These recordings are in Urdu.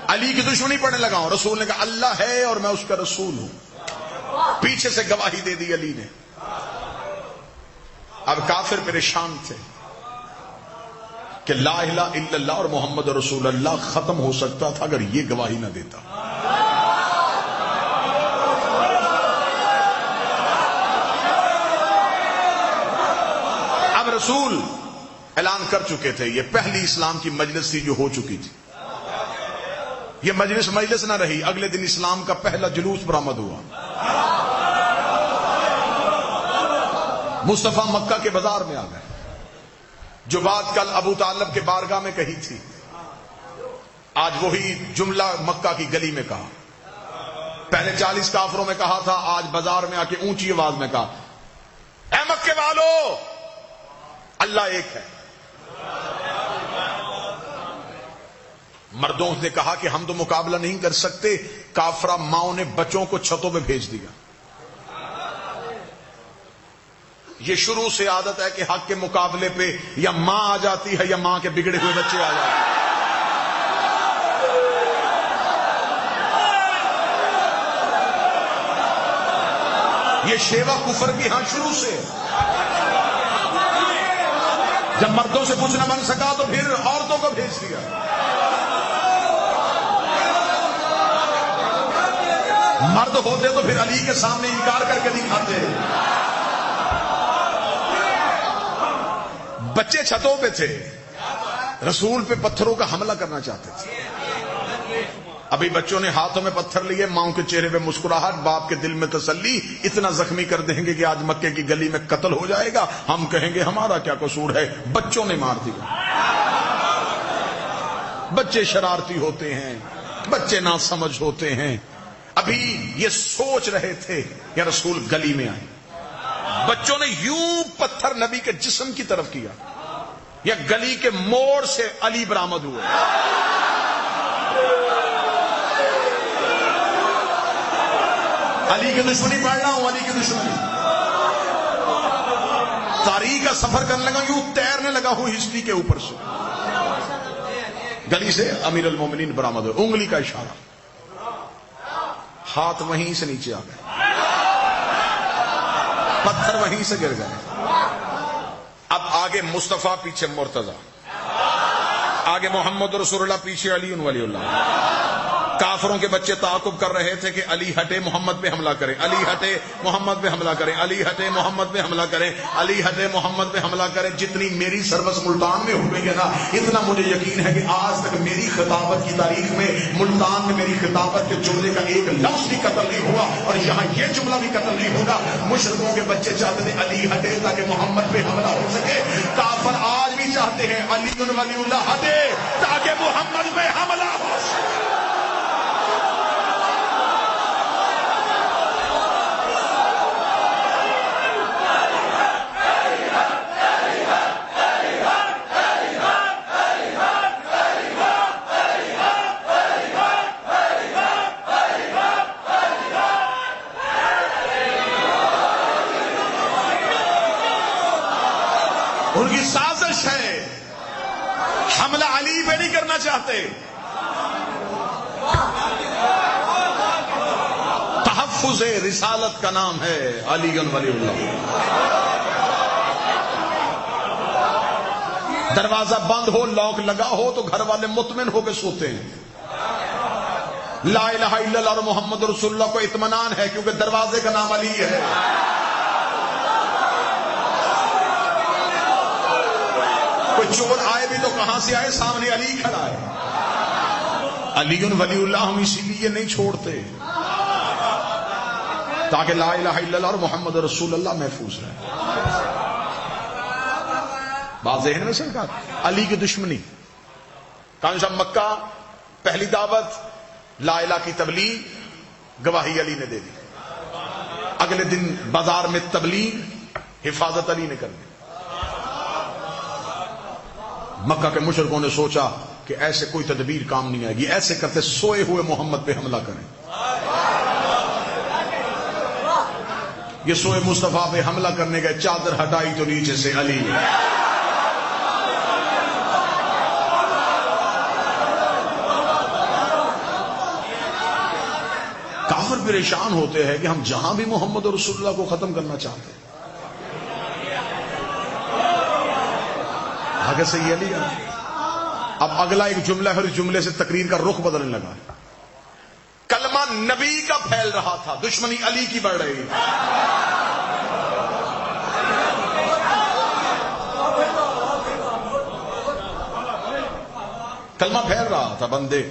علی کی دشمنی پڑھنے لگا ہوں. رسول نے کہا اللہ ہے اور میں اس کا رسول ہوں. پیچھے سے گواہی دے دی علی نے. اب کافر پریشان تھے کہ لا الہ الا اللہ اور محمد رسول اللہ ختم ہو سکتا تھا اگر یہ گواہی نہ دیتا. اب رسول اعلان کر چکے تھے. یہ پہلی اسلام کی مجلس تھی جو ہو چکی تھی. یہ مجلس نہ رہی. اگلے دن اسلام کا پہلا جلوس برآمد ہوا. مصطفیٰ مکہ کے بازار میں آ گئے. جو بات کل ابو طالب کے بارگاہ میں کہی تھی آج وہی جملہ مکہ کی گلی میں کہا. پہلے 40 کافروں میں کہا تھا, آج بازار میں آ کے اونچی آواز میں کہا اے مکے والو اللہ ایک ہے. مردوں نے کہا کہ ہم تو مقابلہ نہیں کر سکتے. کافرہ ماؤں نے بچوں کو چھتوں پہ بھیج دیا. یہ شروع سے عادت ہے کہ حق کے مقابلے پہ یا ماں آ جاتی ہے یا ماں کے بگڑے ہوئے بچے آ جاتے ہیں. یہ شیوا کفر بھی ہاں شروع سے. جب مردوں سے کچھ نہ بن سکا تو پھر عورتوں کو بھیج دیا. مرد ہوتے تو پھر علی کے سامنے انکار کر کے دکھاتے. بچے چھتوں پہ تھے, رسول پہ پتھروں کا حملہ کرنا چاہتے تھے. ابھی بچوں نے ہاتھوں میں پتھر لیے, ماؤں کے چہرے پہ مسکراہٹ, باپ کے دل میں تسلی. اتنا زخمی کر دیں گے کہ آج مکے کی گلی میں قتل ہو جائے گا, ہم کہیں گے ہمارا کیا قصور ہے. بچوں نے مار دیا. بچے شرارتی ہوتے ہیں, بچے ناسمجھ ہوتے ہیں. ابھی یہ سوچ رہے تھے یا رسول گلی میں آئے. بچوں نے یوں پتھر نبی کے جسم کی طرف کیا, یا گلی کے موڑ سے علی برآمد ہوئے. علی کی دشمنی پڑھ رہا ہوں, علی کی دشمنی. تاریخ کا سفر کرنے لگا, یوں تیرنے لگا ہوں ہسٹری کے اوپر سے. گلی سے امیر المومنین برآمد ہوئے. انگلی کا اشارہ, ہاتھ وہیں سے نیچے آ گئے, پتھر وہیں سے گر گئے. اب آگے مصطفیٰ, پیچھے مرتضی, آگے محمد رسول اللہ, پیچھے علی ولی اللہ. کافروں کے بچے تعاقب کر رہے تھے کہ علی ہٹے محمد پہ حملہ کرے, علی ہٹے محمد پہ حملہ کرے, علی ہٹے محمد پہ حملہ کرے, علی ہٹے محمد پہ حملہ کرے. جتنی میری سروس ملتان میں ہو گئی ہے نا, اتنا مجھے یقین ہے کہ آج تک میری خطابت کی تاریخ میں ملتان میں میری خطابت کے جملے کا ایک لفظ بھی قتل نہیں ہوا, اور یہاں یہ جملہ بھی قتل نہیں ہوگا. مشرکوں کے بچے چاہتے تھے علی ہٹے تاکہ محمد پہ حملہ ہو سکے. کافر آج بھی چاہتے ہیں علی ولی اللہ ہٹے تاکہ محمد پہ حملہ ہو سکے. ان کی سازش ہے, حملہ علی پہ نہیں کرنا چاہتے. تحفظ رسالت کا نام ہے علی ولی اللہ. دروازہ بند ہو, لاک لگا ہو تو گھر والے مطمئن ہو کے سوتے ہیں. لا الہ الا اللہ اور محمد رسول اللہ کو اطمینان ہے کیونکہ دروازے کا نام علی ہے. کوئی چور آئے بھی تو کہاں سے آئے, سامنے علی کھڑا ہے. علی ولی اللہ ہم اسی لیے نہیں چھوڑتے تاکہ لا الہ الا اللہ اور محمد رسول اللہ محفوظ رہے. بات ذہن میں سرکار. علی کی دشمنی, کون سا مکہ پہلی دعوت, لا الہ کی تبلیغ, گواہی علی نے دے دی. اگلے دن بازار میں تبلیغ, حفاظت علی نے کر دی. مکہ کے مشرکوں نے سوچا کہ ایسے کوئی تدبیر کام نہیں آئے گی, ایسے کرتے سوئے ہوئے محمد پہ حملہ کریں. یہ سوئے مصطفیٰ پہ حملہ کرنے گئے, چادر ہٹائی تو نیچے سے علی. پریشان ہوتے ہیں کہ ہم جہاں بھی محمد رسول اللہ کو ختم کرنا چاہتے ہیں. آگے سے یہ لیا. اب اگلا ایک جملہ ہے، اس جملے سے تقریر کا رخ بدلنے لگا. کلمہ نبی کا پھیل رہا تھا، دشمنی علی کی بڑھ رہی. کلمہ پھیل رہا تھا، بندے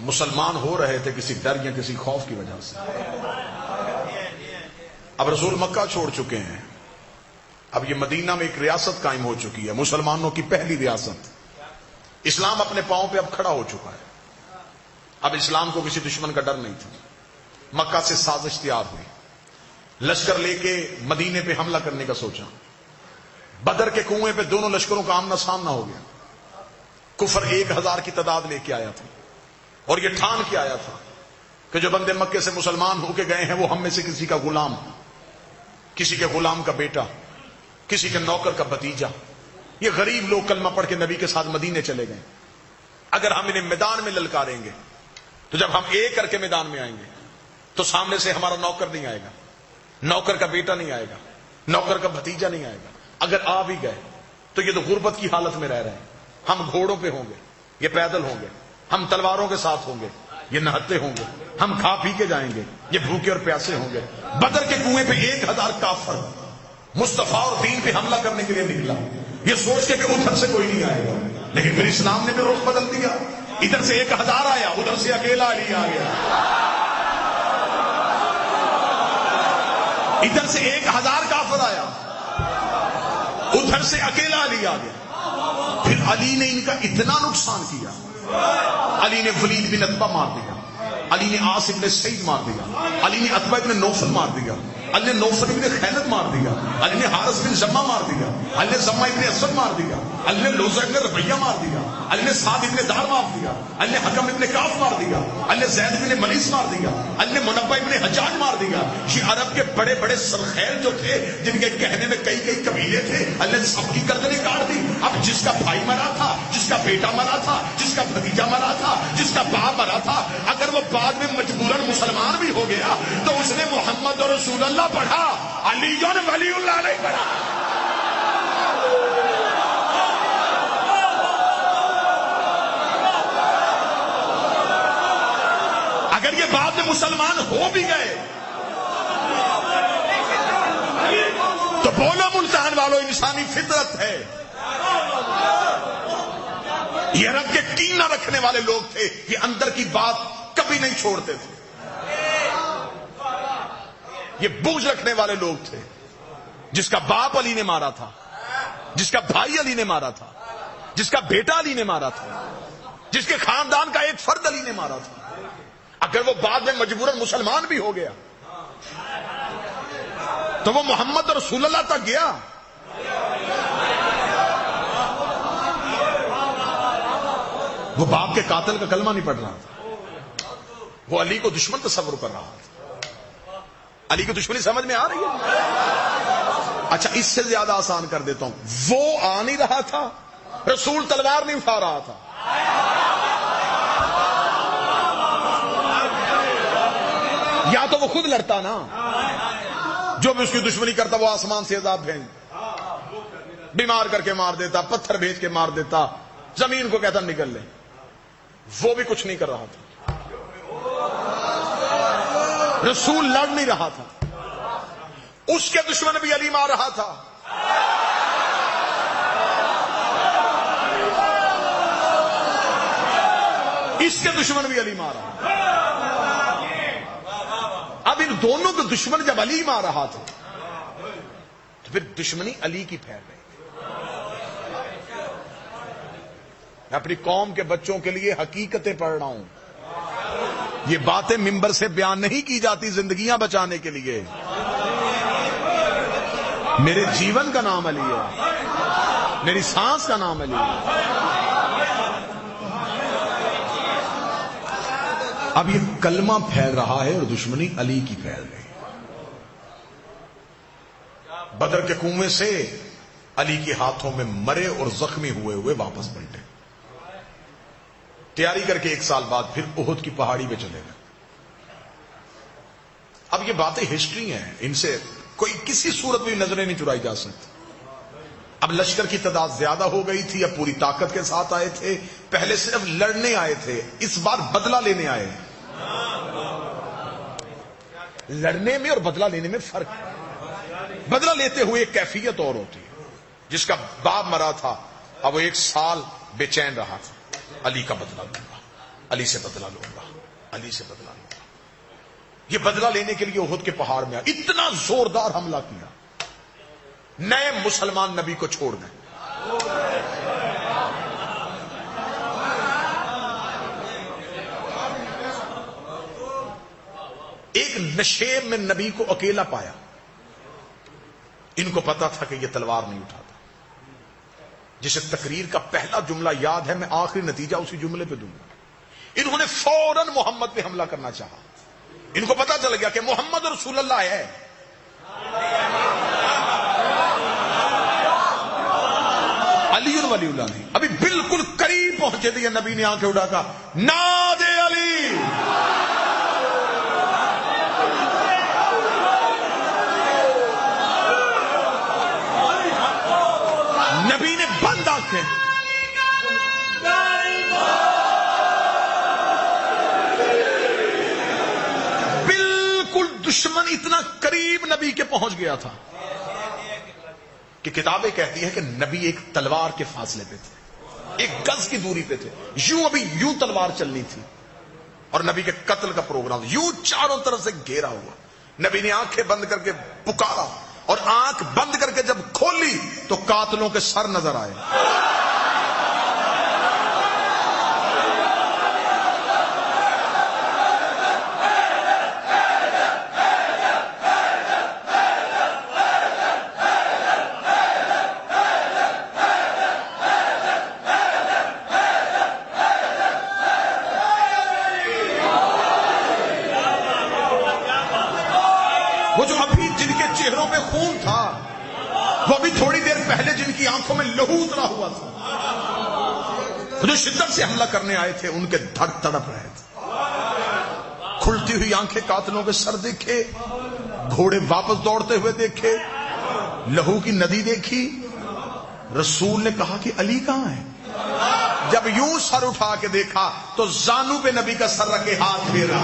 مسلمان ہو رہے تھے کسی ڈر یا کسی خوف کی وجہ سے. اب رسول مکہ چھوڑ چکے ہیں، اب یہ مدینہ میں ایک ریاست قائم ہو چکی ہے، مسلمانوں کی پہلی ریاست. اسلام اپنے پاؤں پہ اب کھڑا ہو چکا ہے. اب اسلام کو کسی دشمن کا ڈر نہیں تھا. مکہ سے سازش تیار ہوئی، لشکر لے کے مدینے پہ حملہ کرنے کا سوچا. بدر کے کنویں پہ دونوں لشکروں کا آمنا سامنا ہو گیا. کفر 1000 کی تعداد لے کے آیا تھا اور یہ ٹھان کے آیا تھا کہ جو بندے مکے سے مسلمان ہو کے گئے ہیں وہ ہم میں سے کسی کا غلام، کسی کے غلام کا بیٹا، کسی کے نوکر کا بھتیجا. یہ غریب لوگ کلمہ پڑھ کے نبی کے ساتھ مدینے چلے گئے. اگر ہم انہیں میدان میں للکاریں گے تو جب ہم ایک کر کے میدان میں آئیں گے تو سامنے سے ہمارا نوکر نہیں آئے گا، نوکر کا بیٹا نہیں آئے گا، نوکر کا بھتیجا نہیں آئے گا. اگر آ بھی گئے تو یہ تو غربت کی حالت میں رہ رہے ہیں. ہم گھوڑوں پہ ہوں گے، یہ پیدل ہوں گے. ہم تلواروں کے ساتھ ہوں گے، یہ نہتے ہوں گے. ہم کھا پی کے جائیں گے، یہ بھوکے اور پیاسے ہوں گے. بدر کے کنویں پہ 1000 کافر مصطفیٰ اور دین پہ حملہ کرنے کے لیے نکلا، یہ سوچ کے کہ ادھر سے کوئی نہیں آئے گا. لیکن پھر اسلام نے بھی رخ بدل دیا. ادھر سے 1000 آیا، ادھر سے اکیلا علی آ گیا. ادھر سے 1000 کافر آیا، ادھر سے اکیلا علی آ گیا. پھر علی نے ان کا اتنا نقصان کیا، علی نے ولید بن عتبہ مار دیا، علی نے عاص ابن سعید مار دیا، علی نے عتبہ ابن نوفل مار دیا، علی نے نوفل ابن خیلد مار دیا، علی نے حارث بن زمہ مار دیا، علی نے زمہ ابن اسد مار دیا، علی نے لوزہ ابن ربیہ مار دیا، علی نے سعد ابن دار مار دیا، علی نے حکم ابن کعب مار دیا، علی نے زید ابن ملیس مار دیا، علی نے منبہ ابن حجاج مار دیا. یہ عرب کے بڑے بڑے سرخیل جو تھے جن کے کہنے میں کئی کئی قبیلے تھے، اللہ نے سب کی گردنیں کاٹ دی. اب جس کا بھائی مرا تھا، جس کا بیٹا مرا تھا، جس کا بھتیجا مرا تھا، جس کا باپ مرا تھا، اگر وہ بعد میں مجبوراً مسلمان بھی ہو گیا تو اس نے محمد رسول اللہ پڑھا، علی ولی اللہ نہیں پڑھا. اگر یہ بعد میں مسلمان ہو بھی گئے تو بولو ملتان والوں، انسانی فطرت ہے. یہ رب کے کینہ رکھنے والے لوگ تھے، یہ اندر کی بات کبھی نہیں چھوڑتے تھے. یہ بغض رکھنے والے لوگ تھے. جس کا باپ علی نے مارا تھا، جس کا بھائی علی نے مارا تھا، جس کا بیٹا علی نے مارا تھا، جس کے خاندان کا ایک فرد علی نے مارا تھا، اگر وہ بعد میں مجبوراً مسلمان بھی ہو گیا تو وہ محمد رسول اللہ تک گیا. وہ باپ کے قاتل کا کلمہ نہیں پڑھ رہا تھا، وہ علی کو دشمن تصور کر رہا تھا. علی کی دشمنی سمجھ میں آ رہی ہے؟ اچھا اس سے زیادہ آسان کر دیتا ہوں، وہ آ نہیں رہا تھا، رسول تلوار نہیں اٹھا رہا تھا. یا تو وہ خود لڑتا نا، جو بھی اس کی دشمنی کرتا وہ آسمان سے عذاب بھیج، بیمار کر کے مار دیتا، پتھر بھیج کے مار دیتا، زمین کو کہتا نکل لے. وہ بھی کچھ نہیں کر رہا تھا، رسول لڑ نہیں رہا تھا، اس کے دشمن بھی علی مار رہا تھا. اس کے دشمن بھی علی مار رہا تھا. اب ان دونوں کے دشمن جب علی مار رہا تھا تو پھر دشمنی علی کی پھیل رہی. میں اپنی قوم کے بچوں کے لیے حقیقتیں پڑھ رہا ہوں. یہ باتیں ممبر سے بیان نہیں کی جاتی زندگیاں بچانے کے لیے. میرے جیون کا نام علی ہے، میری سانس کا نام علی ہے. اب یہ کلمہ پھیل رہا ہے اور دشمنی علی کی پھیل رہی. بدر کے کنویں سے علی کے ہاتھوں میں مرے اور زخمی ہوئے واپس پلٹے. تیاری کر کے 1 سال بعد پھر احد کی پہاڑی پہ چلے گئے. اب یہ باتیں ہسٹری ہیں، ان سے کوئی کسی صورت میں نظریں نہیں چرائی جا سکتی. اب لشکر کی تعداد زیادہ ہو گئی تھی، اب پوری طاقت کے ساتھ آئے تھے. پہلے صرف لڑنے آئے تھے، اس بار بدلہ لینے آئے. لڑنے میں اور بدلہ لینے میں فرق ہے. بدلہ لیتے ہوئے ایک کیفیت اور ہوتی ہے. جس کا باپ مرا تھا اب وہ 1 سال بے چین رہا تھا، علی کا بدلہ لوں گا، علی سے بدلہ لوں گا، علی سے بدلہ لوں گا. یہ بدلہ لینے کے لیے احد کے پہاڑ میں اتنا زوردار حملہ کیا، نئے مسلمان نبی کو چھوڑ گئے. ایک نشیب میں نبی کو اکیلا پایا. ان کو پتا تھا کہ یہ تلوار نہیں اٹھاتا. جسے تقریر کا پہلا جملہ یاد ہے، میں آخری نتیجہ اسی جملے پہ دوں گا. انہوں نے فوراً محمد پہ حملہ کرنا چاہا. ان کو پتا چل گیا کہ محمد رسول اللہ ہے. علی ولی اللہ نہیں. ابھی بالکل قریب پہنچے تھے، نبی نے آنکھیں اٹھا کہا ناد علی. نبی نے بند آنکھیں، بالکل دشمن اتنا قریب نبی کے پہنچ گیا تھا کہ کتابیں کہتی ہیں کہ نبی ایک تلوار کے فاصلے پہ تھے، 1 گز کی دوری پہ تھے. ابھی یوں تلوار چلنی تھی اور نبی کے قتل کا پروگرام یوں چاروں طرف سے گھیرا ہوا. نبی نے آنکھیں بند کر کے پکارا، اور آنکھ بند کر کے جب کھولی تو قاتلوں کے سر نظر آئے. وہ جو ابھی جن کے چہروں پہ خون تھا، وہ ابھی تھوڑی دیر پہلے جن کی آنکھوں میں لہو اترا ہوا تھا، جو شدت سے حملہ کرنے آئے تھے، ان کے دھڑ تڑپ رہے تھے. کھلتی ہوئی آنکھیں قاتلوں کے سر دیکھے، گھوڑے واپس دوڑتے ہوئے دیکھے، لہو کی ندی دیکھی. رسول نے کہا کہ علی کہاں ہے؟ جب یوں سر اٹھا کے دیکھا تو زانو پہ نبی کا سر رکھے ہاتھ پھیرا.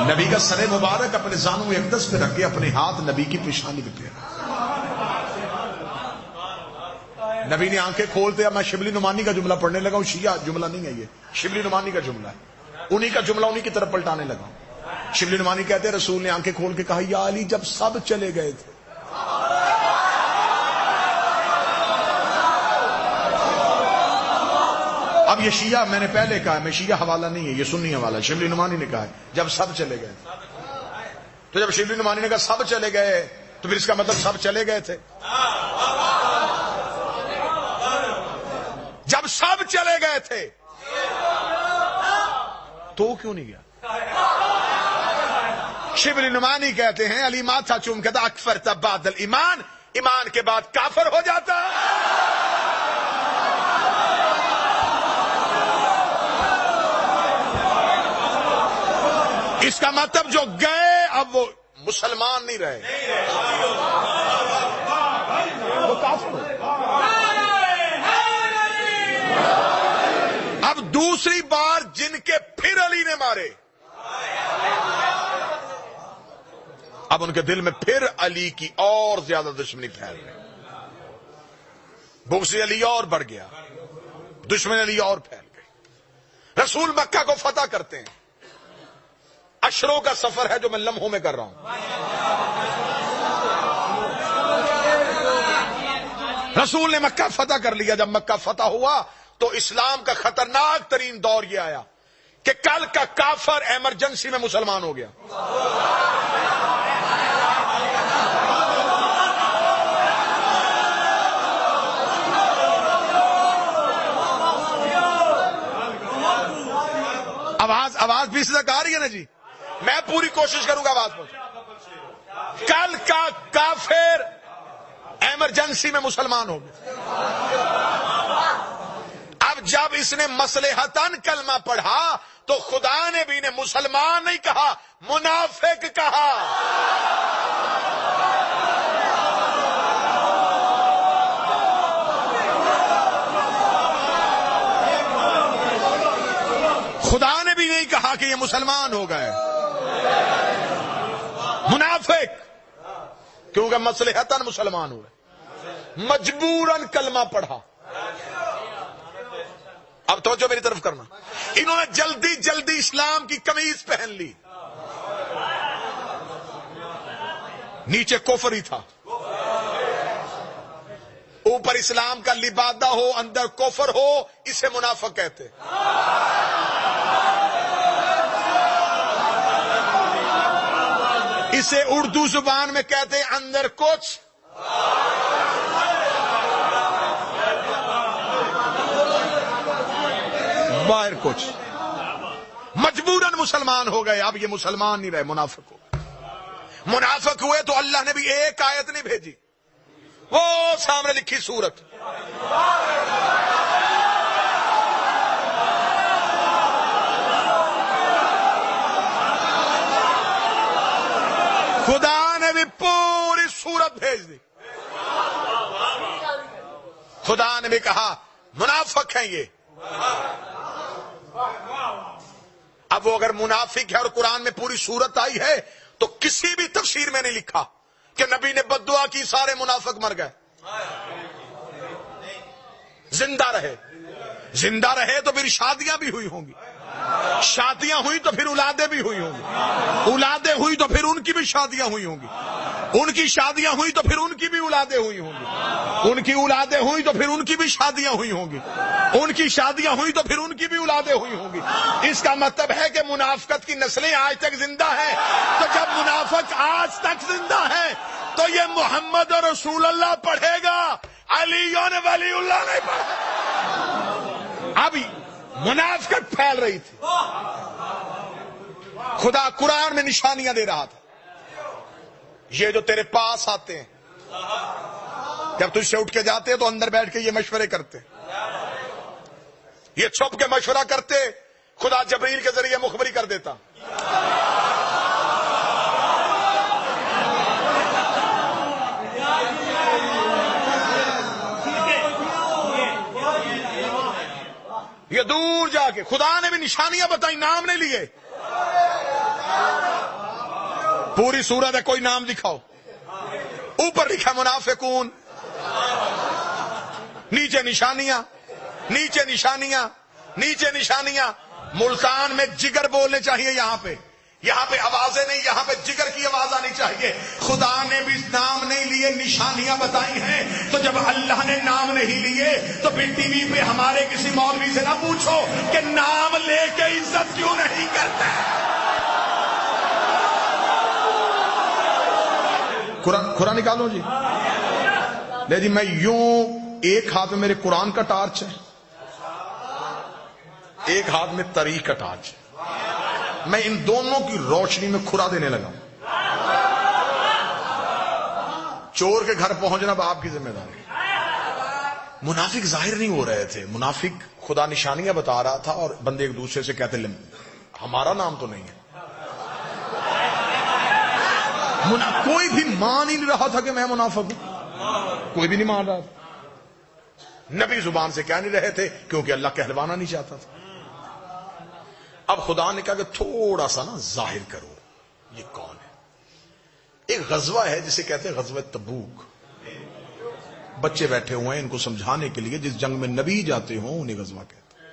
نبی کا سر مبارک اپنے زانو اقدس پہ رکھ کے اپنے ہاتھ نبی کی پیشانی پہ پھیرا. نبی نے آنکھیں کھولتے، اب میں شبلی نعمانی کا جملہ پڑھنے لگا ہوں. شیعہ جملہ نہیں ہے، یہ شبلی نعمانی کا جملہ ہے. انہی کا جملہ انہی کی طرف پلٹانے لگا ہوں. شبلی نعمانی کہتے ہیں رسول نے آنکھیں کھول کے کہا یا علی جب سب چلے گئے تھے. اب یہ شیعہ، میں نے پہلے کہا میں شیعہ حوالہ نہیں ہے، یہ سنی حوالہ ہے. شبلی نعمانی نے کہا ہے جب سب چلے گئے. تو جب شبلی نعمانی نے کہا سب چلے گئے تو پھر اس کا مطلب سب چلے گئے تھے. جب سب چلے گئے تھے تو کیوں نہیں گیا؟ شبلی نعمانی کہتے ہیں علی ماتھا چوم کہتا اکفر تب بعد الایمان، ایمان کے بعد کافر ہو جاتا. اس کا مطلب جو گئے اب وہ مسلمان نہیں رہے، وہ کافر ہو. اب دوسری بار جن کے پھر علی نے مارے، اب ان کے دل میں پھر علی کی اور زیادہ دشمنی پھیل گئی. بغض علی اور بڑھ گیا، دشمن علی اور پھیل گئی. رسول مکہ کو فتح کرتے ہیں. اشروں کا سفر ہے جو میں لمحوں میں کر رہا ہوں. رسول نے مکہ فتح کر لیا. جب مکہ فتح ہوا تو اسلام کا خطرناک ترین دور یہ آیا کہ کل کا کافر ایمرجنسی میں مسلمان ہو گیا. آواز بھی سے آ رہی ہے نا جی؟ میں پوری کوشش کروں گا آواز پہنچ. کل کا کافر ایمرجنسی میں مسلمان ہو گیا. اب جب اس نے مصلحتاً کلمہ پڑھا تو خدا نے بھی انہیں مسلمان نہیں کہا، منافق کہا۔ خدا نے بھی نہیں کہا کہ یہ مسلمان ہو گئے، منافق، کیونکہ مصلحتاً مسلمان ہوئے، مجبوراً کلمہ پڑھا۔ اب توجہ میری طرف کرنا، انہوں نے جلدی جلدی اسلام کی قمیض پہن لی، نیچے کفر ہی تھا، اوپر اسلام کا لبادہ ہو اندر کفر ہو، اسے منافق کہتے۔ اسے اردو زبان میں کہتے ہیں اندر کچھ باہر کچھ، مجبوراً مسلمان ہو گئے۔ اب یہ مسلمان نہیں رہے، منافق ہو گئے۔ منافق ہوئے تو اللہ نے بھی ایک آیت نہیں بھیجی، وہ سامنے لکھی سورت، خدا نے بھی پوری سورت بھیج دی۔ خدا نے بھی کہا منافق ہیں یہ۔ اب وہ اگر منافق ہے اور قرآن میں پوری سورت آئی ہے تو کسی بھی تفسیر میں نہیں لکھا کہ نبی نے بد دعا کی سارے منافق مر گئے۔ زندہ رہے، زندہ رہے تو پھر شادیاں بھی ہوئی ہوں گی، شادیاں ہوئی تو پھر اولادیں بھی ہوئی ہوں گی، اولادیں ہوئی تو پھر ان کی بھی شادیاں ہوئی ہوں گی، ان کی شادیاں ہوئی تو پھر ان کی بھی اولادیں ہوئی ہوں گی، ان کی اولادیں ہوئی تو پھر ان کی بھی شادیاں ہوئی ہوں گی، ان کی شادیاں ہوئی تو پھر ان کی بھی اولادیں ہوئی ہوں گی۔ اس کا مطلب ہے کہ منافقت کی نسلیں آج تک زندہ ہیں۔ تو جب منافق آج تک زندہ ہے تو یہ محمد رسول اللہ پڑھے گا، علی ولی اللہ نہیں پڑھے۔ اب منافقت پھیل رہی تھی، خدا قرآن میں نشانیاں دے رہا تھا۔ یہ جو تیرے پاس آتے ہیں، جب تجھ سے اٹھ کے جاتے تو اندر بیٹھ کے یہ مشورے کرتے، یہ چھپ کے مشورہ کرتے، خدا جبریل کے ذریعے مخبری کر دیتا۔ یہ دور جا کے خدا نے بھی نشانیاں بتائی، نام نہیں لیے۔ پوری سورت ہے، کوئی نام دکھاؤ، اوپر لکھا منافقون، نیچے نشانیاں، نیچے نشانیاں، نیچے نشانیاں۔ ملتان میں جگر بولنے چاہیے، یہاں پہ آوازیں نہیں، یہاں پہ جگر کی آواز آنی چاہیے۔ خدا نے بھی نام نہیں لیے، نشانیاں بتائی ہیں۔ تو جب اللہ نے نام نہیں لیے تو پھر ٹی وی پہ ہمارے کسی مولوی سے نہ پوچھو کہ نام لے کے عزت کیوں نہیں کرتے۔ قرآن نکالو جی، لے جی، میں یوں، ایک ہاتھ میں میرے قرآن کا ٹارچ ہے، ایک ہاتھ میں تاریخ کا ٹارچ ہے، میں ان دونوں کی روشنی میں کھرا دینے لگا ہوں۔ چور کے گھر پہنچنا اب آپ کی ذمہ داری۔ منافق ظاہر نہیں ہو رہے تھے، منافق خدا نشانیاں بتا رہا تھا اور بندے ایک دوسرے سے کہتے ہمارا نام تو نہیں ہے۔ کوئی بھی مان ہی نہیں رہا تھا کہ میں منافق ہوں، کوئی بھی نہیں مان رہا تھا۔ نبی زبان سے کہہ نہیں رہے تھے کیونکہ اللہ کہلوانا نہیں چاہتا تھا۔ اب خدا نے کہا کہ تھوڑا سا نا ظاہر کرو یہ کون ہے۔ ایک غزوہ ہے جسے کہتے ہیں غزوہ تبوک، بچے بیٹھے ہوئے ہیں ان کو سمجھانے کے لیے، جس جنگ میں نبی جاتے ہوں انہیں غزوہ کہتے ہیں۔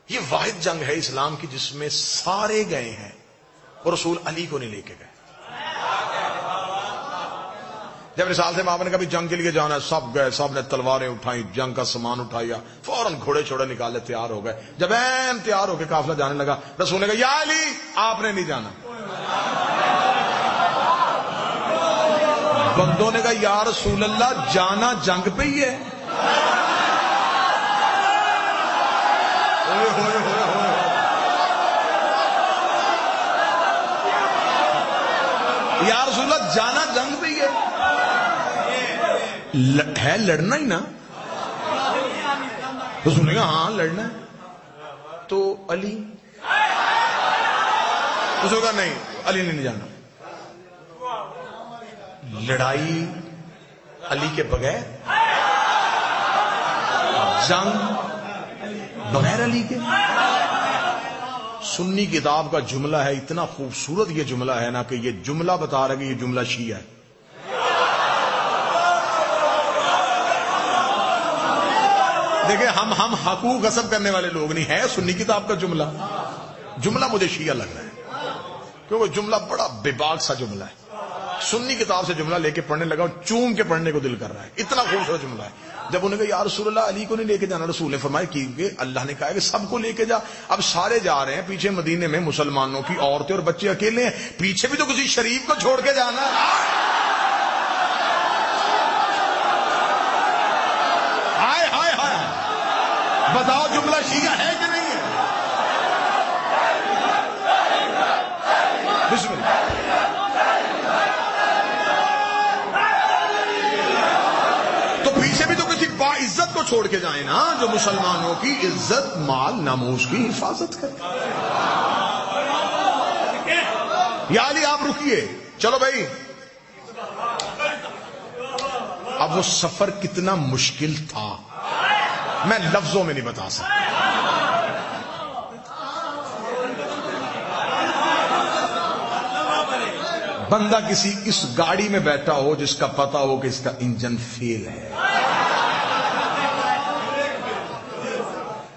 یہ واحد جنگ ہے اسلام کی جس میں سارے گئے ہیں اور رسول علی کو نہیں لے کے گئے۔ جب رسالت سے آپ نے کبھی جنگ کے لیے جانا ہے، سب گئے، سب نے تلواریں اٹھائیں، جنگ کا سامان اٹھایا، فوراً گھوڑے چھوڑے نکالے، تیار ہو گئے۔ جب این تیار ہو کے قافلہ جانے لگا، رسول نے کہا یا علی آپ نے نہیں جانا۔ بندوں نے کہا یا رسول اللہ جانا جنگ پہ ہی ہے۔ یا رسول اللہ جانا جنگ پہ ہی ہے لڑنا ہی نا؟ رسول نے کہا ہاں لڑنا ہے۔ تو علی اس نے کہا نہیں علی نے نہیں جانا. لڑائی علی کے بغیر, جنگ بغیر علی کے. سنی کتاب کا جملہ ہے, اتنا خوبصورت یہ جملہ ہے نا کہ یہ جملہ بتا رہا ہے کہ یہ جملہ شیعہ ہے. دیکھیں ہم حقوق غصب کرنے والے لوگ نہیں ہیں. سنی کتاب کا جملہ مجھے شیعہ لگ رہا ہے کیونکہ جملہ بڑا بے باک سا جملہ ہے. سنی کتاب سے جملہ لے کے پڑھنے لگا, چوم کے پڑھنے کو دل کر رہا ہے, اتنا خوبصورت جملہ ہے. جب انہوں نے کہا یا رسول اللہ علی کو نہیں لے کے جانا, رسول نے فرمایا کہ اللہ نے کہا کہ سب کو لے کے جا. اب سارے جا رہے ہیں, پیچھے مدینے میں مسلمانوں کی عورتیں اور بچے اکیلے ہیں, پیچھے بھی تو کسی شریف کو چھوڑ کے جانا ہے. ہائے ہائے ہائے, بتاؤ جملہ شیعہ ہے کہ نہیں ہے؟ بسم اللہ. تو پیچھے بھی تو کسی باعزت کو چھوڑ کے جائیں نا, جو مسلمانوں کی عزت مال ناموس کی حفاظت کرے. یا علی آپ رکیے, چلو بھائی. اب وہ سفر کتنا مشکل تھا میں لفظوں میں نہیں بتا سکتا. بندہ کسی اس گاڑی میں بیٹھا ہو جس کا پتا ہو کہ اس کا انجن فیل ہے,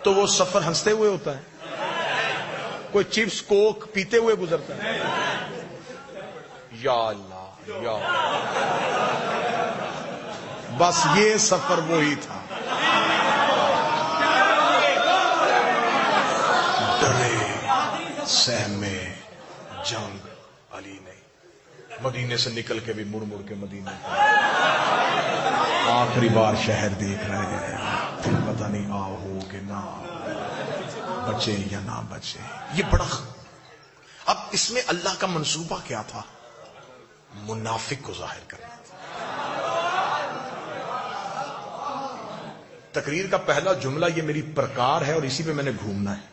تو وہ سفر ہنستے ہوئے ہوتا ہے. کوئی چپس کوک پیتے ہوئے گزرتا ہے. یا اللہ یا اللہ. بس یہ سفر وہی تھا. ڈرے سہمے جنگ علی نہیں. مدینے سے نکل کے بھی مڑ مڑ کے مدینے آخری بار شہر دیکھ رہے ہیں, پتہ نہیں آ ہو کہ نہ بچے یا نہ بچے. یہ بڑا اب اس میں اللہ کا منصوبہ کیا تھا؟ منافق کو ظاہر کرنا. تقریر کا پہلا جملہ یہ میری پرکار ہے اور اسی پہ میں نے گھومنا ہے.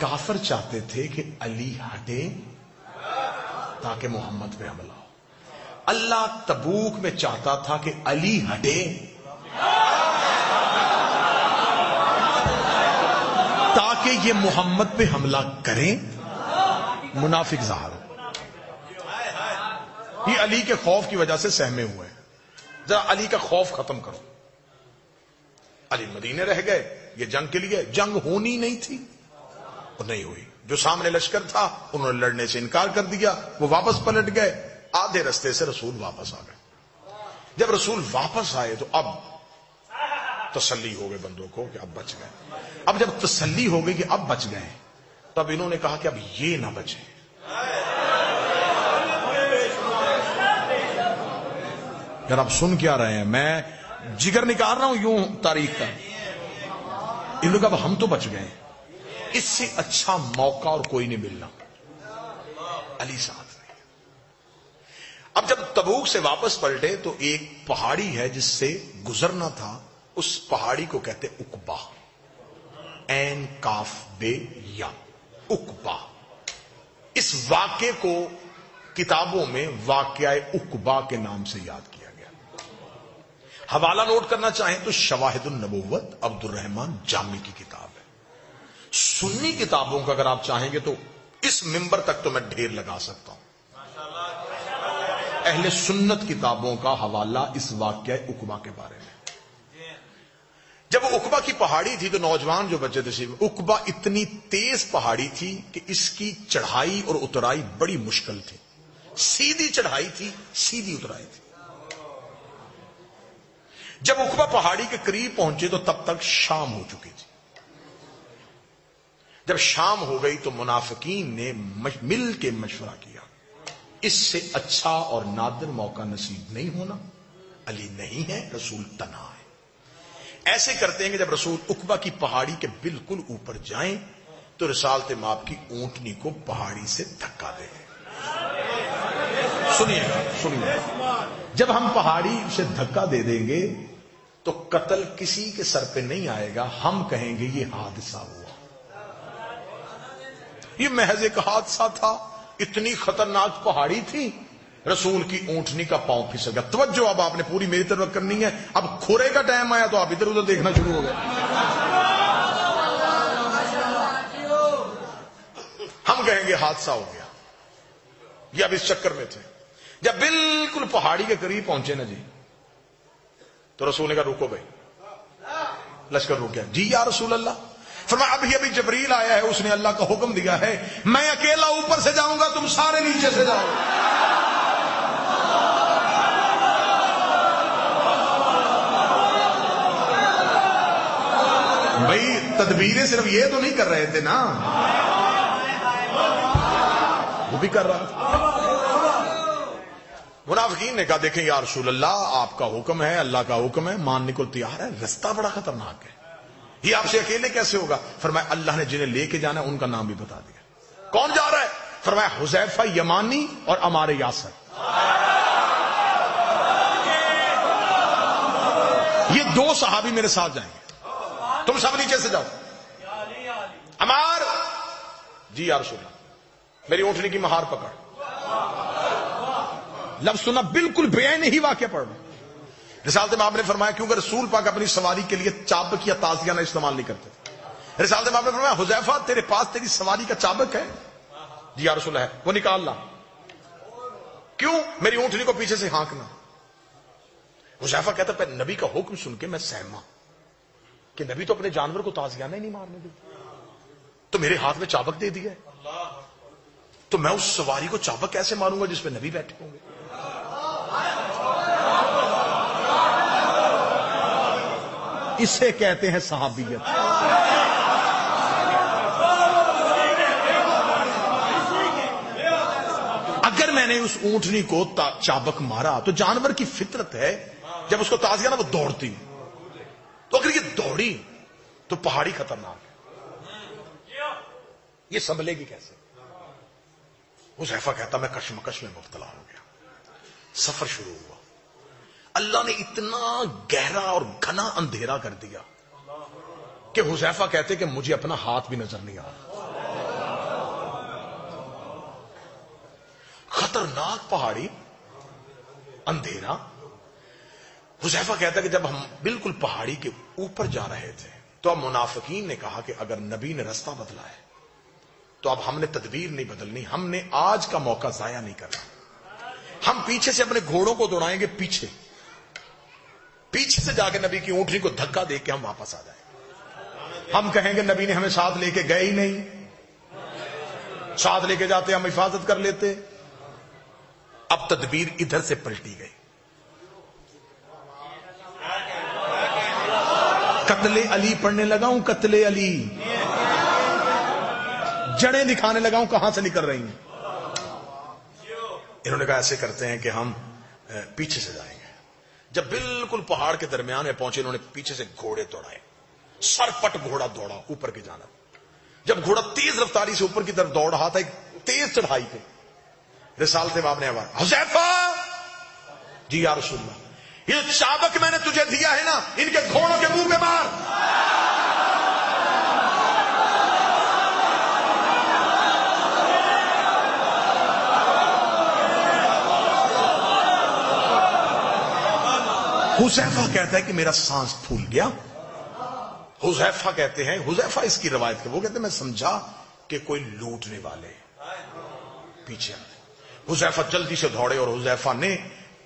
کافر چاہتے تھے کہ علی ہٹے تاکہ محمد پہ حملہ ہو. اللہ تبوک میں چاہتا تھا کہ علی ہٹے تاکہ یہ محمد پہ حملہ کریں. منافق ظاہر ہو. یہ علی کے خوف کی وجہ سے سہمے ہوئے. ذرا علی کا خوف ختم کرو. علی مدینے رہ گئے, یہ جنگ کے لیے. جنگ ہونی نہیں تھی, وہ نہیں ہوئی. جو سامنے لشکر تھا انہوں نے لڑنے سے انکار کر دیا, وہ واپس پلٹ گئے. آدھے رستے سے رسول واپس آ گئے. جب رسول واپس آئے تو اب تسلی ہو گئے بندوں کو کہ اب بچ گئے. اب جب تسلی ہو گئی کہ اب بچ گئے, تب انہوں نے کہا کہ اب یہ نہ بچے. یار اب سن کیا رہے ہیں, میں جگر نکال رہا ہوں یوں تاریخ کا. ان لوگ اب ہم تو بچ گئے, اس سے اچھا موقع اور کوئی نہیں ملنا. علی صاحب اب جب تبوک سے واپس پلٹے تو ایک پہاڑی ہے جس سے گزرنا تھا, اس پہاڑی کو کہتے عقبہ. این کاف بے یا عقبہ. اس واقعے کو کتابوں میں واقعہ عقبہ کے نام سے یاد کیا گیا. حوالہ نوٹ کرنا چاہیں تو شواہد النبوت عبد الرحمن جامی کی کتاب ہے. سنی کتابوں کا اگر آپ چاہیں گے تو اس منبر تک تو میں ڈھیر لگا سکتا ہوں. اہل سنت کتابوں کا حوالہ اس واقعہ عقبہ کے بارے میں. جب عقبہ کی پہاڑی تھی تو نوجوان جو بچے تھے, عقبہ اتنی تیز پہاڑی تھی کہ اس کی چڑھائی اور اترائی بڑی مشکل تھی. سیدھی چڑھائی تھی, سیدھی اترائی تھی. جب عقبہ پہاڑی کے قریب پہنچے تو تب تک شام ہو چکی تھی. جب شام ہو گئی تو منافقین نے مل کے مشورہ کیا, اس سے اچھا اور نادر موقع نصیب نہیں ہونا. علی نہیں ہے, رسول تنہا ہے. ایسے کرتے ہیں کہ جب رسول عقبہ کی پہاڑی کے بالکل اوپر جائیں تو رسالت مآب کی اونٹنی کو پہاڑی سے دھکا دیں. سنیے, جب ہم پہاڑی سے دھکا دے دیں گے تو قتل کسی کے سر پہ نہیں آئے گا, ہم کہیں گے یہ حادثہ ہوا. یہ محض ایک حادثہ تھا، اتنی خطرناک پہاڑی تھی، رسول کی اونٹنی کا پاؤں پھسل گیا۔ توجہ اب آپ نے پوری میری طرف کرنی ہے، اب کھرے کا ٹائم آیا تو آپ ادھر ادھر دیکھنا شروع ہو گئے۔ ہم کہیں گے حادثہ ہو گیا، یہ اب اس چکر میں تھے۔ جب بالکل پہاڑی کے قریب پہنچے نا جی، تو رسول نے کہا رکو بھائی، لشکر رک گیا۔ جی یا رسول اللہ، فرمایا ابھی جبریل آیا ہے، اس نے اللہ کا حکم دیا ہے، میں اکیلا اوپر سے جاؤں گا، تم سارے نیچے سے جاؤ۔ بھائی تدبیریں صرف یہ تو نہیں کر رہے تھے نا، وہ بھی کر رہا تھا۔ منافقین نے کہا دیکھیں یا رسول اللہ، آپ کا حکم ہے، اللہ کا حکم ہے، ماننے کو تیار ہے، رستہ بڑا خطرناک ہے، یہ آپ سے اکیلے کیسے ہوگا؟ فرمایا اللہ نے جنہیں لے کے جانا ہے ان کا نام بھی بتا دیا۔ کون جا رہا ہے؟ فرمایا حذیفہ یمانی اور عمار یاسر، یہ دو صحابی میرے ساتھ جائیں گے، تم سب نیچے سے جاؤ۔ عمار، جی یا رسول اللہ، میری اونٹنی کی مہار پکڑ۔ لفظ سنا بالکل بے نہیں واقعہ پڑھ رہا۔ رسالت میں آپ نے فرمایا کیونکہ رسول پاک اپنی سواری کے لیے چابک یا تازیانہ استعمال نہیں کرتے تھے۔ رسالت میں آپ نے فرمایا حذیفہ تیرے پاس تیری سواری کا چابک ہے؟ جی یا رسول اللہ ہے، وہ نکال لا۔ کیوں؟ میری اونٹنی کو پیچھے سے ہانکنا۔ حذیفہ کہتا پہ نبی کا حکم سن کے میں سہما کہ نبی تو اپنے جانور کو تازیانہ ہی نہیں مارنے دیتے، تو میرے ہاتھ میں چابک دے دیا ہے، تو میں اس سواری کو چابک کیسے ماروں گا جس پہ نبی بیٹھے ہوں گے؟ اسے کہتے ہیں صحابیت۔ اگر میں نے اس اونٹنی کو چابک مارا تو جانور کی فطرت ہے جب اس کو تازیانہ وہ دوڑتی، تو اگر یہ دوڑی تو پہاڑی خطرناک ہے، یہ سنبھلے گی کیسے؟ حذیفہ کہتا میں کشمکش میں مبتلا ہو گیا، سفر شروع ہوا، اللہ نے اتنا گہرا اور گھنا اندھیرا کر دیا کہ حذیفہ کہتے کہ مجھے اپنا ہاتھ بھی نظر نہیں آ رہا۔ خطرناک پہاڑی، اندھیرا۔ حذیفہ کہتا کہ جب ہم بالکل پہاڑی کے اوپر جا رہے تھے تو اب منافقین نے کہا کہ اگر نبی نے رستہ بدلا ہے تو اب ہم نے تدبیر نہیں بدلنی، ہم نے آج کا موقع ضائع نہیں کرنا، ہم پیچھے سے اپنے گھوڑوں کو دوڑائیں گے، پیچھے سے جا کے نبی کی اونٹنی کو دھکا دے کے ہم واپس آ جائیں۔ ہم کہیں گے نبی نے ہمیں ساتھ لے کے گئے ہی نہیں، ساتھ لے کے جاتے ہم حفاظت کر لیتے۔ اب تدبیر ادھر سے پلٹی گئی، قتل علی پڑھنے لگا ہوں، قتل علی، جڑیں دکھانے لگا ہوں کہاں سے نکل رہی ہیں۔ انہوں نے کہا ایسے کرتے ہیں کہ ہم پیچھے سے جائیں گے۔ جب بالکل پہاڑ کے درمیان میں پہنچے انہوں نے پیچھے سے گھوڑے دوڑائے، سرپٹ گھوڑا دوڑا اوپر کی جانب۔ جب گھوڑا تیز رفتاری سے اوپر کی طرف دوڑ رہا تھا ایک تیز چڑھائی پہ، رسالت امام نے آواز، حذیفہ، جی یا رسول اللہ، یہ چابک میں نے تجھے دیا ہے نا، ان کے گھوڑوں کے منہ پہ مار۔ حذیفہ کہتا ہے کہ میرا سانس پھول گیا۔ حذیفہ کہتے ہیں، حذیفہ اس کی روایت کے وہ کہتے ہیں میں سمجھا کہ کوئی لوٹنے والے پیچھے آئے۔ حذیفہ جلدی سے دوڑے اور حذیفہ نے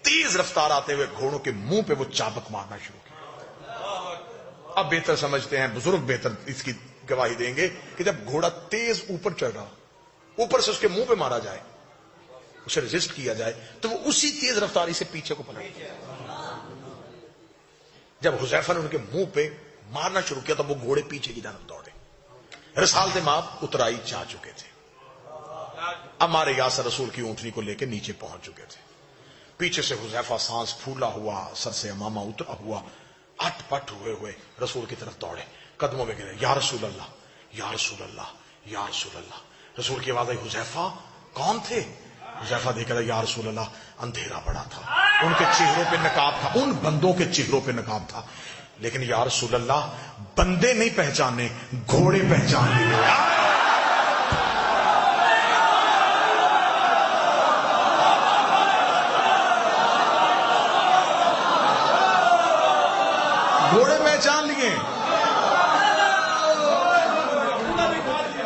تیز رفتار آتے ہوئے گھوڑوں کے منہ پہ وہ چابک مارنا شروع کیا۔ اب بہتر سمجھتے ہیں بزرگ، بہتر اس کی گواہی دیں گے کہ جب گھوڑا تیز اوپر چڑھ رہا، اوپر سے اس کے منہ پہ مارا جائے، اسے ریزسٹ کیا جائے، تو وہ اسی تیز رفتاری سے پیچھے کو پلٹ گیا۔ جب حذیفہ نے ان کے منہ پہ مارنا شروع کیا تو وہ گھوڑے پیچھے کی جانب دوڑے۔ رسالت مآب اترائی جا چکے تھے، عمار یاسر رسول کی اونٹنی کو لے کے نیچے پہنچ چکے تھے۔ پیچھے سے حذیفہ سانس پھولا ہوا، سر سے امامہ اترا ہوا، اٹ پٹ ہوئے ہوئے رسول کی طرف دوڑے، قدموں میں گرے، یا رسول اللہ، یا رسول اللہ، یا رسول اللہ۔ رسول کی آواز آئی، حذیفہ کون تھے؟ حذیفہ دیکھا تھا، یا رسول اللہ، اندھیرا پڑا تھا، ان کے چہروں پہ نقاب تھا، ان بندوں کے چہروں پہ نقاب تھا، لیکن یا رسول اللہ بندے نہیں پہچانے، گھوڑے پہچان لیے۔ گھوڑے پہچان لیے.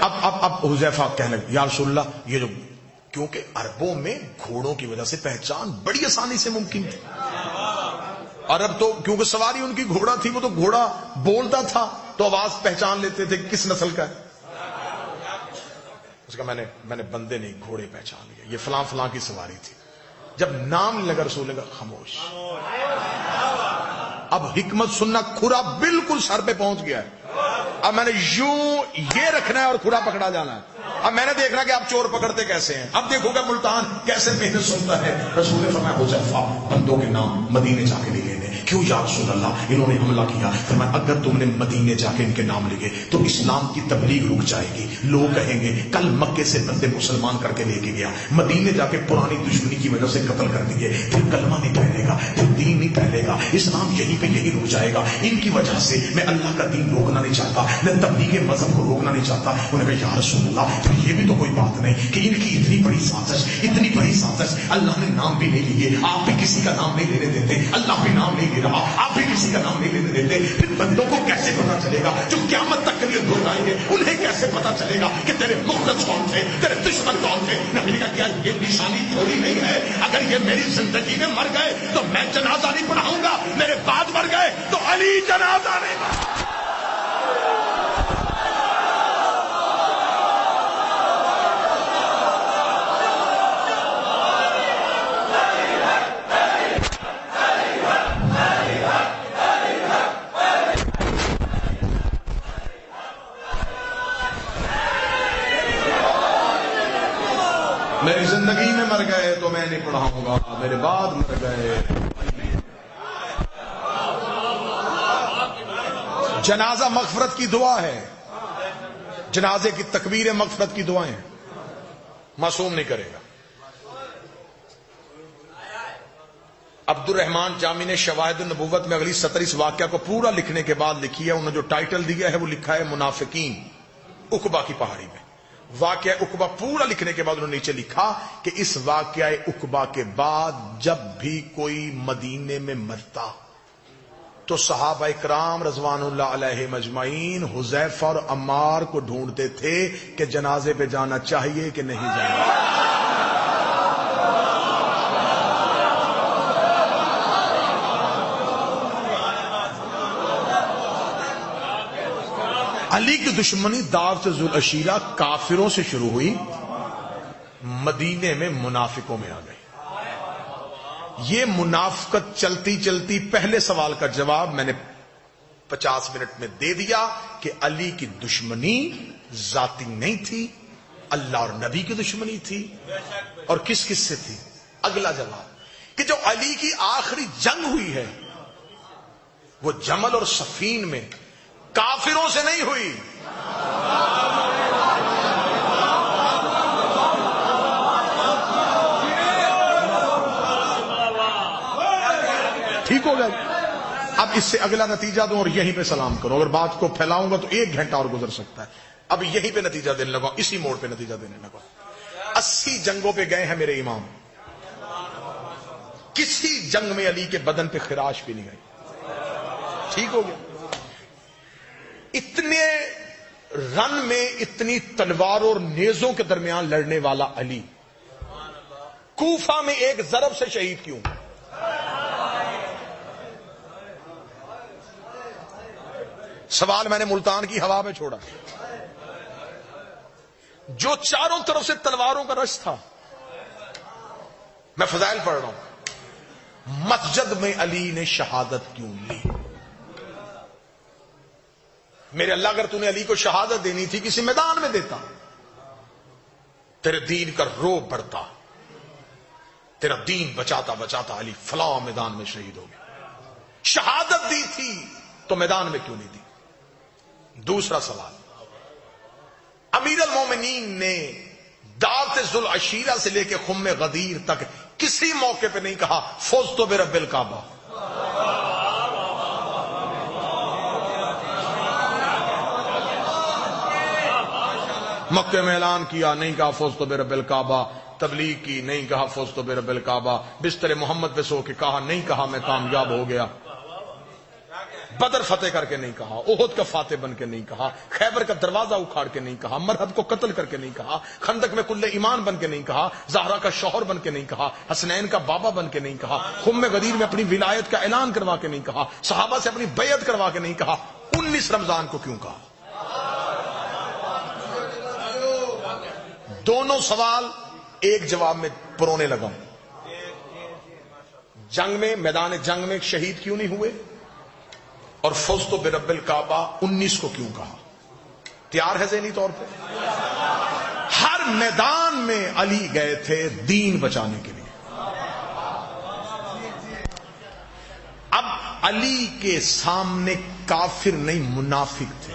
اب حذیفہ کہنے لگے یا رسول اللہ یہ جو، کیونکہ عربوں میں گھوڑوں کی وجہ سے پہچان بڑی آسانی سے ممکن تھی. عرب تو کیونکہ سواری ان کی گھوڑا تھی، وہ تو گھوڑا بولتا تھا تو آواز پہچان لیتے تھے کس نسل کا ہے. اس کا میں نے بندے نہیں گھوڑے پہچان لیا، یہ فلاں فلاں کی سواری تھی. جب نام لگا رسول اللہ خاموش. اب حکمت سننا، کھرا بالکل سر پہ پہنچ گیا ہے. اب میں نے یوں یہ رکھنا ہے اور کھرا پکڑا جانا ہے. اب میں نے دیکھنا کہ آپ چور پکڑتے کیسے ہیں. اب دیکھو گا ملتان کیسے محنت سنتا ہے. رسول نے فرمایا حذیفہ بندوں کے نام مدینے جا کے لے لینے. کیوں یا رسول اللہ انہوں نے حملہ کیا. فرمایا اگر تم نے مدینے جا کے ان کے نام لے تو اسلام کی تبلیغ رک جائے گی. لوگ کہیں گے کل مکے سے بندے مسلمان کر کے لے کے گیا، مدینے جا کے پرانی دشمنی کی وجہ سے قتل کر دیے، پھر کلمہ نہیں پھیلے گا، پھر دین نہیں پھیلے گا، اسلام یہیں پہ یہی رک جائے گا. ان کی وجہ سے میں اللہ کا دین روکنا نہیں چاہتا، میں تبلیغ مذہب کو روکنا نہیں چاہتا. انہوں نے کہا یا رسول اللہ پھر یہ بھی تو کوئی بات نہیں کہ ان کی اتنی بڑی سازش، اتنی بڑی سازش. اللہ نے نام بھی نہیں لیے، آپ بھی کسی کا نام نہیں لینے دیتے، اللہ بھی نام نہیں لے رہا، آپ بھی کسی کا نام نہیں لینے دیتے. پھر بندوں کو کیسے پتا چلے گا جو قیامت تک کے لیے دھو جائیں گے، انہیں کیسے پتا چلے گا کہ تیرے مخلص کون تھے، تیرے دشمن کون تھے. نبی نے کہا کیا یہ نشانی تھوڑی نہیں ہے، اگر یہ میری زندگی میں مر گئے تو میں جنازہ نہیں پڑھاؤں گا، میرے بعد مر گئے تو علی جنازہ نہیں پڑھاؤں. میری زندگی میں مر گئے تو میں نہیں پڑھاؤں گا، میرے بعد مر گئے. جنازہ مغفرت کی دعا ہے، جنازے کی تکبیر مغفرت کی دعائیں معصوم نہیں کرے گا. عبد الرحمان جامی نے شواہد النبوت میں اگلی 17 واقعہ کو پورا لکھنے کے بعد لکھی ہے. انہوں نے جو ٹائٹل دیا ہے وہ لکھا ہے منافقین عقبہ کی پہاڑی میں. واقعہ عقبہ پورا لکھنے کے بعد انہوں نے نیچے لکھا کہ اس واقعہ عقبہ کے بعد جب بھی کوئی مدینے میں مرتا تو صحابہ کرام رضوان اللہ علیہ مجمعین حذیفہ اور عمار کو ڈھونڈتے تھے کہ جنازے پہ جانا چاہیے کہ نہیں جانا. علی کی دشمنی دعوت ذوالعشیرہ کافروں سے شروع ہوئی، مدینے میں منافقوں میں آ گئی. یہ منافقت چلتی چلتی پہلے سوال کا جواب میں نے 50 منٹ میں دے دیا کہ علی کی دشمنی ذاتی نہیں تھی، اللہ اور نبی کی دشمنی تھی. اور کس کس سے تھی؟ اگلا جواب کہ جو علی کی آخری جنگ ہوئی ہے وہ جمل اور صفین میں کافروں سے نہیں ہوئی. ٹھیک ہو گیا. اب اس سے اگلا نتیجہ دوں اور یہیں پہ سلام کرو. اگر بات کو پھیلاؤں گا تو 1 گھنٹہ اور گزر سکتا ہے. اب یہیں پہ نتیجہ دینے لگا، اسی موڑ پہ نتیجہ دینے لگا. 80 جنگوں پہ گئے ہیں میرے امام، کسی جنگ میں علی کے بدن پہ خراش بھی نہیں گئی. ٹھیک ہو گیا. اتنے رن میں اتنی تلواروں اور نیزوں کے درمیان لڑنے والا علی کوفہ میں ایک ضرب سے شہید کیوں؟ سوال میں نے ملتان کی ہوا میں چھوڑا. جو چاروں طرف سے تلواروں کا رش تھا، میں فضائل پڑھ رہا ہوں، مسجد میں علی نے شہادت کیوں لی؟ میرے اللہ اگر تو نے علی کو شہادت دینی تھی کسی میدان میں دیتا، تیرے دین کا روب بڑھتا، تیرا دین بچاتا بچاتا علی فلاں میدان میں شہید ہو گیا. شہادت دی تھی تو میدان میں کیوں نہیں دی؟ دوسرا سوال، امیر المومنین نے دعوت ذوالعشیرہ سے لے کے خم غدیر تک کسی موقع پہ نہیں کہا فوزت برب الکعبہ. مکے میں اعلان کیا نہیں کہا فوزت برب الکعبہ، تبلیغ کی نہیں کہا فوزت برب الکعبہ، بستر محمد پہ سو کے کہا نہیں کہا میں کامیاب ہو گیا. بدر فتح کر کے نہیں کہا، احد کا فاتح بن کے نہیں کہا، خیبر کا دروازہ اکھاڑ کے نہیں کہا، مرحب کو قتل کر کے نہیں کہا، خندق میں کل ایمان بن کے نہیں کہا، زہرا کا شوہر بن کے نہیں کہا، حسنین کا بابا بن کے نہیں کہا، خم غدیر میں اپنی ولایت کا اعلان کروا کے نہیں کہا، صحابہ سے اپنی بیعت کروا کے نہیں کہا، 19 رمضان کو کیوں کہا؟ دونوں سوال ایک جواب میں پرونے لگا ہوں۔ جنگ میں، میدان جنگ میں شہید کیوں نہیں ہوئے؟ اور فزت برب الکعبہ 19 کو کیوں کہا؟ تیار ہے ذہنی طور پہ؟ ہر میدان میں علی گئے تھے دین بچانے کے لیے۔ اب علی کے سامنے کافر نہیں منافق تھے،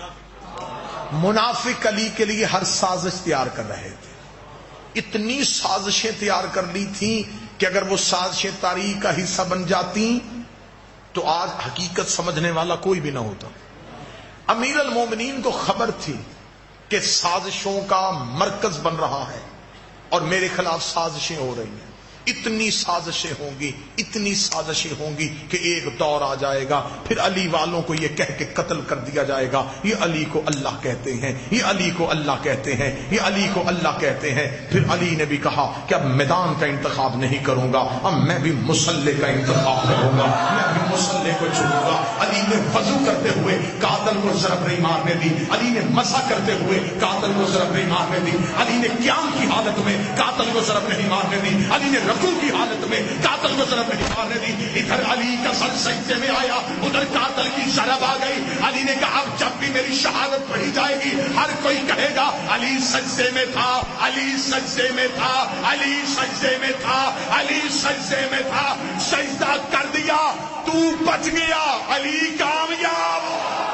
منافق علی کے لیے ہر سازش تیار کر رہے تھے، اتنی سازشیں تیار کر لی تھیں کہ اگر وہ سازشیں تاریخ کا حصہ بن جاتی تو آج حقیقت سمجھنے والا کوئی بھی نہ ہوتا۔ امیر المومنین کو خبر تھی کہ سازشوں کا مرکز بن رہا ہے اور میرے خلاف سازشیں ہو رہی ہیں، اتنی سازشیں ہوں گی، اتنی سازشیں ہوں گی کہ ایک دور آ جائے گا پھر علی والوں کو یہ کہہ کے قتل کر دیا جائے گا یہ علی کو اللہ کہتے ہیں، یہ علی کو اللہ کہتے ہیں، یہ علی کو اللہ کہتے ہیں۔ پھر علی نے بھی کہا کہ اب میدان کا انتخاب نہیں کروں گا، اب میں بھی مسلح کا انتخاب کروں گا، میں بھی مسلح کو چنوں گا۔ علی نے وضو کرتے ہوئے قاتل کو ضرب نہیں مارنے دی، علی نے مسح کرتے ہوئے قاتل کو ضرب نہیں مارنے دی، علی نے قیام کی حالت میں قاتل کو ضرب نہیں مارنے دی، علی نے رکوع کی حالت میں قاتل کو ضرب نہیں مارنے دی۔ ادھر علی کا سر سجدے میں آیا، ادھر قاتل کی ضرب آ گئی۔ علی نے کہا اب جب بھی میری شہادت پڑھی جائے گی ہر کوئی کہے گا علی سجدے میں تھا، علی سجدے میں تھا، علی سجدے میں تھا، علی سجدے میں تھا۔ سجدہ کر دیا، تو بچ گیا، علی کامیاب۔